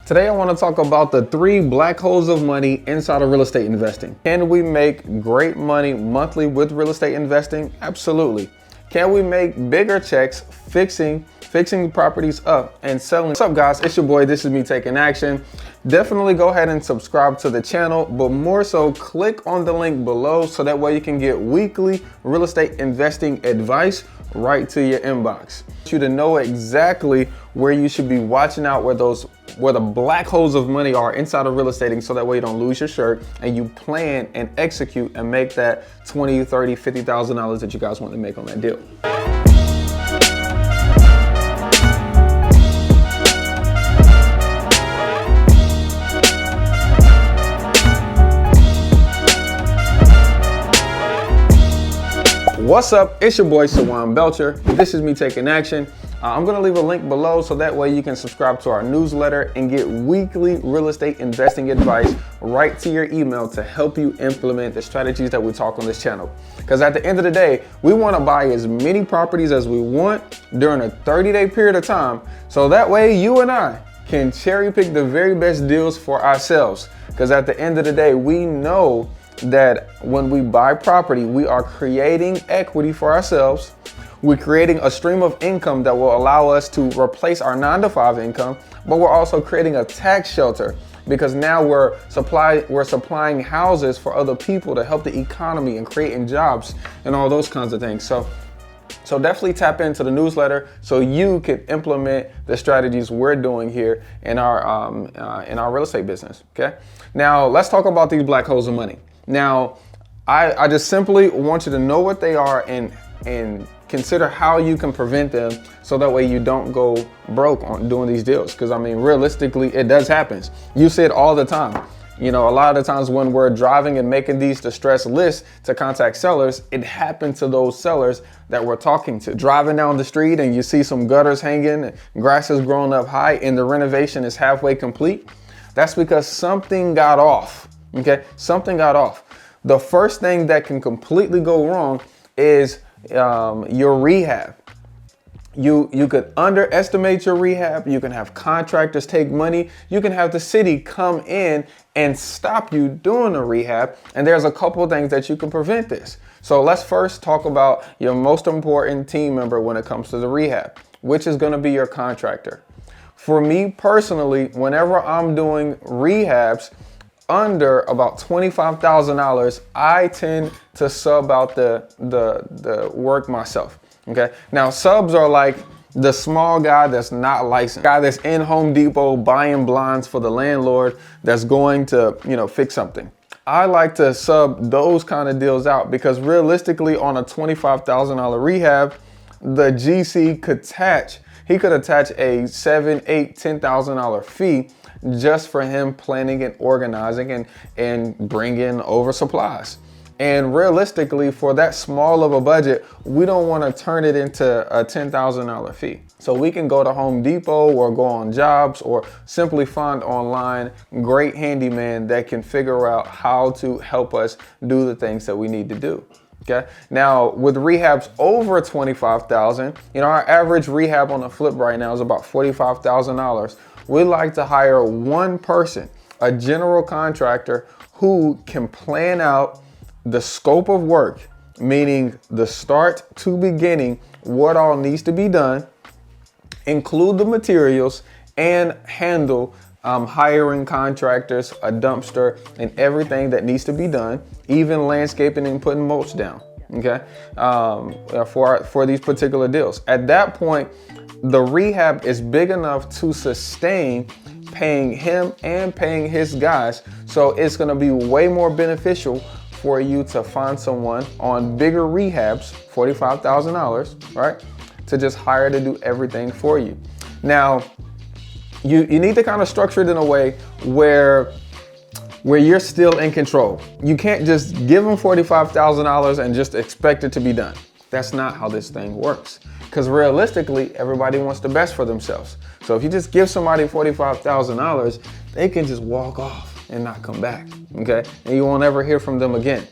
Today I want to talk about the 3 black holes of money inside of real estate investing. Can we make great money monthly with real estate investing? Absolutely. Can we make bigger checks fixing properties up and selling? What's up, guys? It's your boy. This is me taking action. Definitely go ahead and subscribe to the channel, but more so click on the link below so that way you can get weekly real estate investing advice right to your inbox. I want you to know exactly where you should be watching out, where the black holes of money are inside of real estate, so that way you don't lose your shirt and you plan and execute and make that $20, $30, $50,000 that you guys want to make on that deal. What's up? It's your boy Sawan Belcher. This is me taking action. I'm gonna leave a link below so that way you can subscribe to our newsletter and get weekly real estate investing advice right to your email to help you implement the strategies that we talk on this channel. Because at the end of the day, we want to buy as many properties as we want during a 30-day period of time, so that way you and I can cherry pick the very best deals for ourselves. Because at the end of the day, we know that when we buy property, we are creating equity for ourselves. We're creating a stream of income that will allow us to replace our 9-to-5 income, but we're also creating a tax shelter because now we're supplying houses for other people to help the economy and creating jobs and all those kinds of things. So definitely tap into the newsletter so you can implement the strategies we're doing here in our real estate business. Okay. Now let's talk about these black holes of money. Now, I just simply want you to know what they are and consider how you can prevent them so that way you don't go broke on doing these deals. Because I mean, realistically, it does happen. You see it all the time. You know, a lot of the times when we're driving and making these distress lists to contact sellers, it happened to those sellers that we're talking to. Driving down the street and you see some gutters hanging, grass is growing up high, and the renovation is halfway complete. That's because something got off. Okay, something got off. The first thing that can completely go wrong is your rehab. You could underestimate your rehab. You can have contractors take money. You can have the city come in and stop you doing the rehab. And there's a couple of things that you can prevent this. So let's first talk about your most important team member when it comes to the rehab, which is going to be your contractor. For me personally, whenever I'm doing rehabs under about $25,000, I tend to sub out the work myself. Okay. Now subs are like the small guy that's not licensed, guy that's in Home Depot buying blinds for the landlord that's going to, fix something. I like to sub those kind of deals out because realistically on a $25,000 rehab, the GC could attach a $7,000, $8,000, $10,000 fee just for him planning and organizing and bringing over supplies. And realistically, for that small of a budget, we don't want to turn it into a $10,000 fee. So we can go to Home Depot or go on jobs or simply find online great handyman that can figure out how to help us do the things that we need to do. Okay. Now with rehabs over $25,000, our average rehab on the flip right now is about $45,000. We like to hire one person, a general contractor who can plan out the scope of work, meaning the start to beginning, what all needs to be done, include the materials, and handle hiring contractors, a dumpster, and everything that needs to be done, even landscaping and putting mulch down. Okay, for these particular deals. At that point, the rehab is big enough to sustain paying him and paying his guys. So it's going to be way more beneficial for you to find someone on bigger rehabs, $45,000, right? To just hire to do everything for you. Now, you need to kind of structure it in a way where you're still in control. You can't just give them $45,000 and just expect it to be done. That's not how this thing works. Because realistically, everybody wants the best for themselves. So if you just give somebody $45,000, they can just walk off and not come back, okay? And you won't ever hear from them again.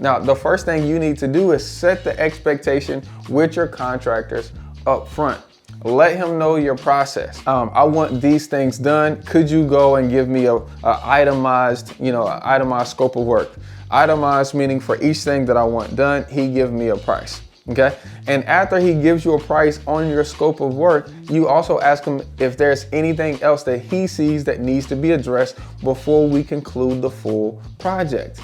Now, the first thing you need to do is set the expectation with your contractors up front. Let him know your process. I want these things done. Could you go and give me a itemized, itemized scope of work? Itemized meaning for each thing that I want done, he give me a price. Okay. And after he gives you a price on your scope of work, you also ask him if there's anything else that he sees that needs to be addressed before we conclude the full project.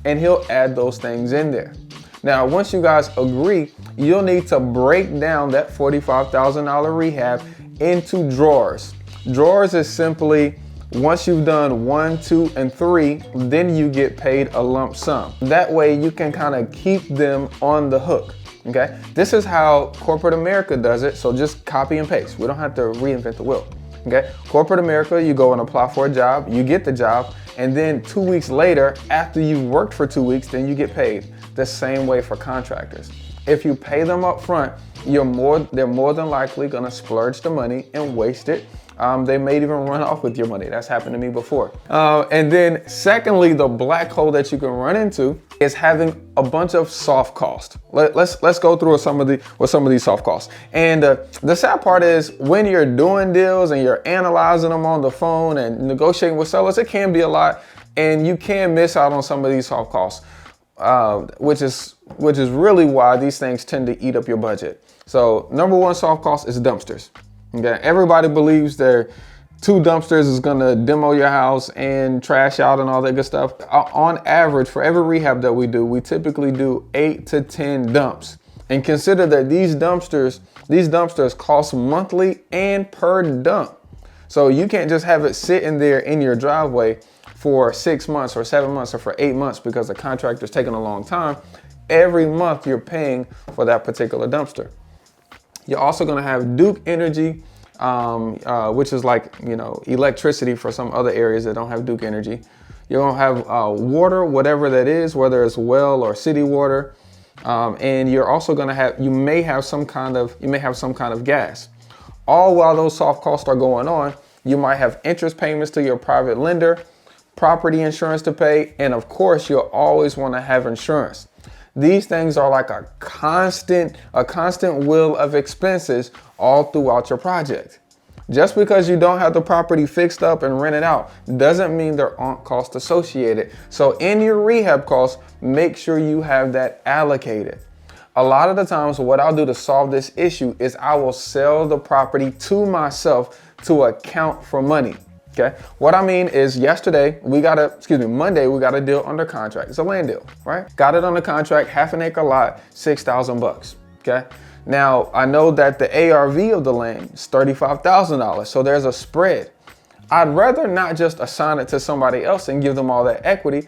And he'll add those things in there. Now, once you guys agree, you'll need to break down that $45,000 rehab into drawers. Drawers is simply once you've done 1, 2, and 3, then you get paid a lump sum. That way you can kind of keep them on the hook. Okay, this is how corporate America does it. So just copy and paste. We don't have to reinvent the wheel. Okay, corporate America, you go and apply for a job, you get the job, and then 2 weeks later, after you've worked for 2 weeks, then you get paid. The same way for contractors. If you pay them up front, they're more than likely gonna splurge the money and waste it. They may even run off with your money. That's happened to me before. And then secondly, the black hole that you can run into is having a bunch of soft costs. Let's go through some of these soft costs. And the sad part is when you're doing deals and you're analyzing them on the phone and negotiating with sellers, it can be a lot, and you can miss out on some of these soft costs, which is really why these things tend to eat up your budget. So number one soft cost is dumpsters. Okay, everybody believes their 2 dumpsters is gonna demo your house and trash out and all that good stuff. On average, for every rehab that we do, we typically do 8 to 10 dumps. And consider that these dumpsters cost monthly and per dump. So you can't just have it sitting there in your driveway for 6 months or 7 months or for 8 months because the contractor's taking a long time. Every month you're paying for that particular dumpster. You're also gonna have Duke Energy, which is like, electricity for some other areas that don't have Duke Energy. You're gonna have water, whatever that is, whether it's well or city water. And you're also gonna you may have some kind of gas. All while those soft costs are going on, you might have interest payments to your private lender, property insurance to pay, and of course, you'll always wanna have insurance. These things are like a constant wheel of expenses all throughout your project. Just because you don't have the property fixed up and rented out doesn't mean there aren't costs associated. So in your rehab costs, make sure you have that allocated. A lot of the times what I'll do to solve this issue is I will sell the property to myself to account for money. Okay, what I mean is Monday we got a deal under contract. It's a land deal, right? Got it under contract, half an acre lot, $6,000. Okay, now I know that the ARV of the land is $35,000, so there's a spread. I'd rather not just assign it to somebody else and give them all that equity.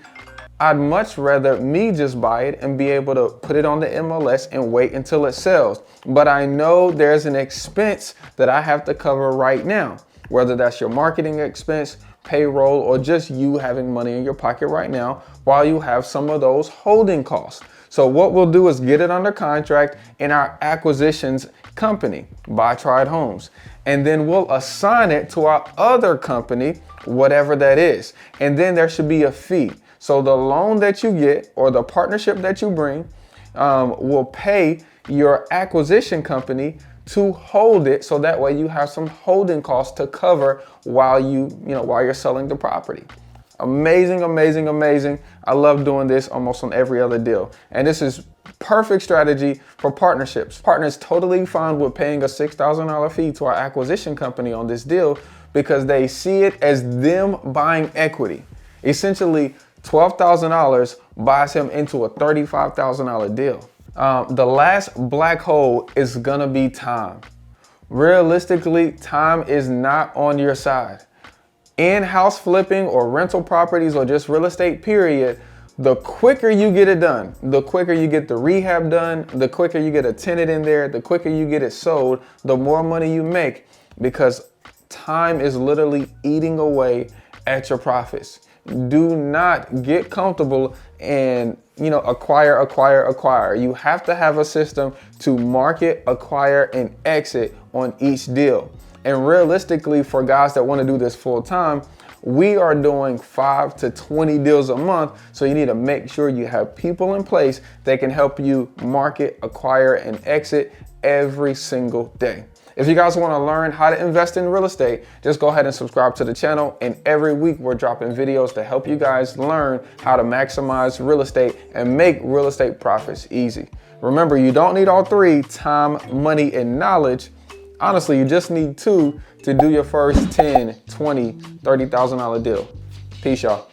I'd much rather me just buy it and be able to put it on the MLS and wait until it sells. But I know there's an expense that I have to cover right now. Whether that's your marketing expense, payroll, or just you having money in your pocket right now while you have some of those holding costs. So what we'll do is get it under contract in our acquisitions company, Buy Tried Homes. And then we'll assign it to our other company, whatever that is. And then there should be a fee. So the loan that you get or the partnership that you bring will pay your acquisition company to hold it, so that way you have some holding costs to cover while you're selling the property. Amazing, amazing, amazing. I love doing this almost on every other deal. And this is perfect strategy for partnerships. Partners totally fine with paying a $6,000 fee to our acquisition company on this deal because they see it as them buying equity. Essentially, $12,000 buys him into a $35,000 deal. The last black hole is gonna be time. Realistically, time is not on your side. In house flipping or rental properties or just real estate period, the quicker you get it done, the quicker you get the rehab done, the quicker you get a tenant in there, the quicker you get it sold, the more money you make, because time is literally eating away at your profits. Do not get comfortable and acquire. You have to have a system to market, acquire, and exit on each deal. And realistically, for guys that want to do this full time, we are doing 5 to 20 deals a month. So you need to make sure you have people in place that can help you market, acquire, and exit every single day. If you guys want to learn how to invest in real estate, just go ahead and subscribe to the channel. And every week we're dropping videos to help you guys learn how to maximize real estate and make real estate profits easy. Remember, you don't need all three: time, money, and knowledge. Honestly, you just need two to do your first $10, $20, $30,000 deal. Peace, y'all.